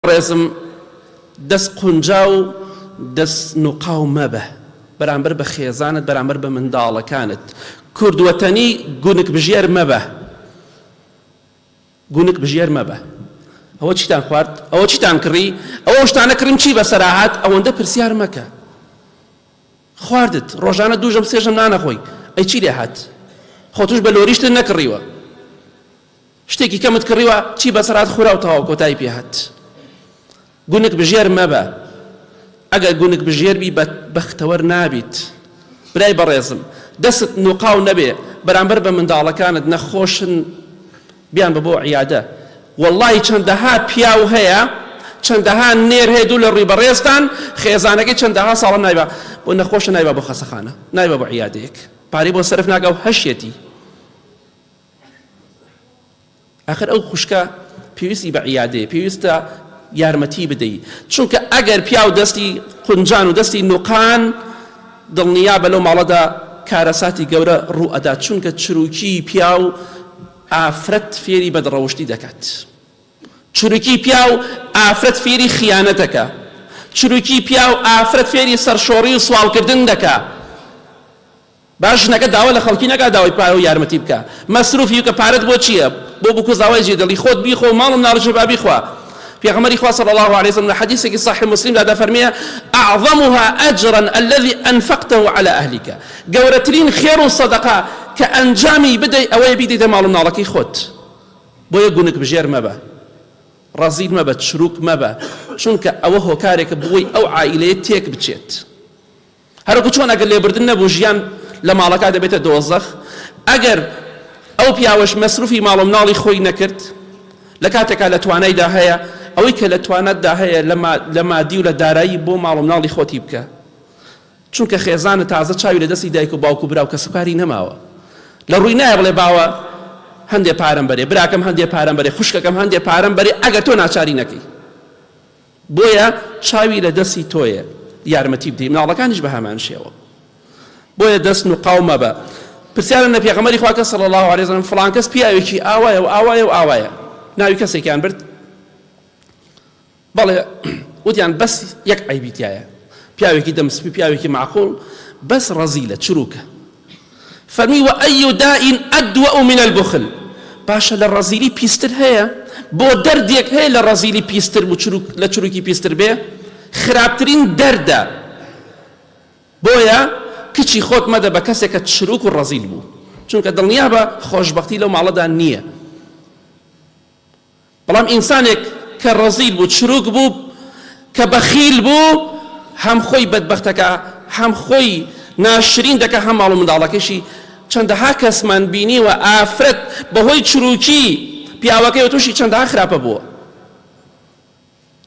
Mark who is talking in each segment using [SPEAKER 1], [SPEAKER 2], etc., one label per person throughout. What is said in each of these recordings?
[SPEAKER 1] ڕێزم دەست قونجا و دەست نوقاو مەبە بەرامبەر بە خێزانت بەرامبەر بە منداڵەکانت. کوردوەتەنی گونک بژێر مەبە، گونک بژێر مەبە. ئەوە چیتان خوارد؟ ئەوە چیتان کڕی؟ ئەوە شتانە کڕین چی بەسەراهات؟ ئەوەندە پرسیار مەکە. خواردت ڕۆژانە دووژەم سێژەم نانەخۆی، ئەی چی لێ هات؟ خۆ توش بە لۆریشتت نەکڕیوە، شتێکی کەمت کڕیوە چی بەسەرات خوورا و تەواو کۆتایی پێ هات. گونک بژێر مەبە. ئەگەر گونک بژێر بی بەختەوەر نابیت. برای بەڕێزم دەست نوقاو نەبێ بەرامبەر بە منداڵەکانت نەخۆشن بیان بە بۆ عیادە. وەڵڵی چەندەها پیاو هەیە، چەندەها نێر هەیە دوو لە ڕووی بەڕێزتان خێزانەکەی چەندەها ساڵە نایبە بۆ نەخۆشە، نایبە بۆ خەسەخانە، نایبە بۆ عیادەیەک، پارەی بۆ سەرف ناگا و هەشێتی. ئاخر ئەو خوشکە پێویستی بە عیادەیە، پێویستە یارمەتی بدەیت، چونکە ئەگەر پیاو دەستی قونجان و دەستی نوقان دڵنیا بە لەو ماڵەدا کارەساتی گەورە ڕوو ئەدات، چونکە چروکی پیاو ئافرەت فێری بەدڕەوشتی دەکات. چروکی پیاو ئافرەت فێری خیانەتەکە، چروکی پیاو ئافرەت فێری سەرشۆڕی و سواڵکردن دەکات. باش ژنەکە داوا لە خەڵکی نەکات داوای پارە و یارمەتی بکە، مەسروفی کە پارەت بۆ چییە؟ بۆ بکوز داوای جێدەڵی خۆت بیخۆ ماڵم ناڕژێ با بیخوا. پیغمبری خوا صلی الله علیه وسلم حدیثی صحیح مسلم دا فرمیه اعظمها اجرا الذي انفقته على اهلك. گەورەترین خێر و سەدەقە کە ئەنجامی بدەی ئەوەیە بیدەیتە ماڵ و مناڵەکەی خۆت. بۆیە گونک بژێر مەبە، ڕەزیل مەبە، چروک مەبە، چونکە ئەوە هۆکارێکە بۆی ئەو عائیلەیە تێک بچێت. هەروەکو چۆن ئەگەر لێبردن نەبوو ژیان لە ماڵەکە دەبێتە دۆزەخ، ئەگەر ئەو پیاوەش مەسروفی ماڵ و مناڵی خۆی نەکرد لە کاتێکا لە توانایدا هەیە ئەوەی کە لە توانەتدا هەیە لە مادی و لە دارایی بۆ ماڵ و مناڵی خۆتی بکە، چونکە خێزانە تازە چاوی لە دەستی دایک و باوکو براو کە سوکاری نەماوە، لە ڕووی نایە بڵێ باوە هەندێ پارەم بەرێ، براکەم هەندێ پارەم بەرێ، خوشکەکەم هەندێ پارەم بەرێ، ئەگەر تۆ ناچاری نەکەی. بۆیە چاوی لە دەستی تۆیە یارمەتی بدەی، مناڵەکانیش بە هەمان شێوە. بۆیە دەست نوقاو مەبە. پرسیارە لە پێغەمبەری خوا کە صلی الله علیه وسلم فڵان کەس پیاوێکی ئاوایە و ئاوایە و ئاوایە، ناوی کەسێکیان برد، بەڵێ وتیان بەس یەک عیبی تایە، پیاوێکی دەمسپی، پیاوێکی معقوڵ، بەس ڕەزیلە، چروکە. فەرمی وەئەیو دائین ئەدوەء من البخل. باشە لە ڕەزیلی پیستر هەیە، بۆ دەردێک هەیە لە ڕەزیلی پیستر و لە چروکی پیستر بێ، خراپترین دەردە. بۆیە کچی خۆت مەدە بە کەسێکە چروک و ڕەزیل بوو، چونکە دڵنیا بە خۆشبەختی لەو ماڵەدا نییە. بەڵام ئینسانێک کە ڕەزیل بوو، چروک بوو، کە بەخیل بوو، هەم خۆی بەدبەختەکە، هەم خۆی ناشرین دەکە، هەم ماڵ و منداڵەکەشی. چەندەها کەسمان بینیوە ئافرەت بەهۆی چروکی پیاوەکەی و تووشی چەندەها خراپە بووە.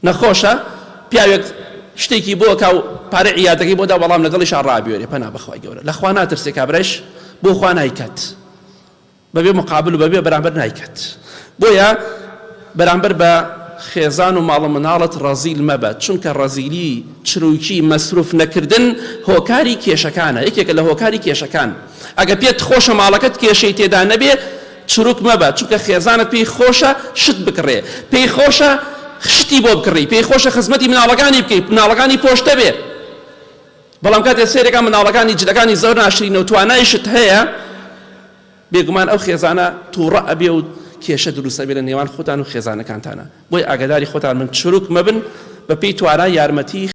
[SPEAKER 1] نەخۆشە پیاوێک شتێکی بۆ کە و پارە عیادەکەی بۆدا، بەڵام لەگەڵیشان ڕابێرێ، پەنا بەخوای گەورە، لە خوا ناترسێ کابرایش بۆ خوا نایکات، بەبێ مقابل و بەبێ بەرامبەر نایکات. بۆیە بەرامبەر بە خێزان و ماڵ و مناڵت ڕەزیل مەبە، چونکە ڕەزیلی چروکی مەسروف نەکردن هۆکاری کێشەکانە، یەکێکە لە هۆکاری کێشەکان. ئەگە پێت خۆشە ماڵەکەت کێشەی تێدا نەبێ، چروک مەبە، چونکە خێزانت پێی خۆشە شت بکڕێ، پێی خۆشە شتی بۆ بکڕی، پێی خۆشە خزمەتی مناڵەکانی بکەیت، مناڵەکانی پۆشتە بێ. بەڵام کاتێ سێرێکە مناڵەکانی جلەکانی زۆر ناشرینە و توانای شت هەیە، بێگومان ئەو خێزانە تووڕە ئەبێ و کێشە دروستە بێ لە نێوان خۆتان و خێزانەکانتانە. بۆی ئاگاداری خۆتان من چروک مەبن، بە پێی توانای یارمەتی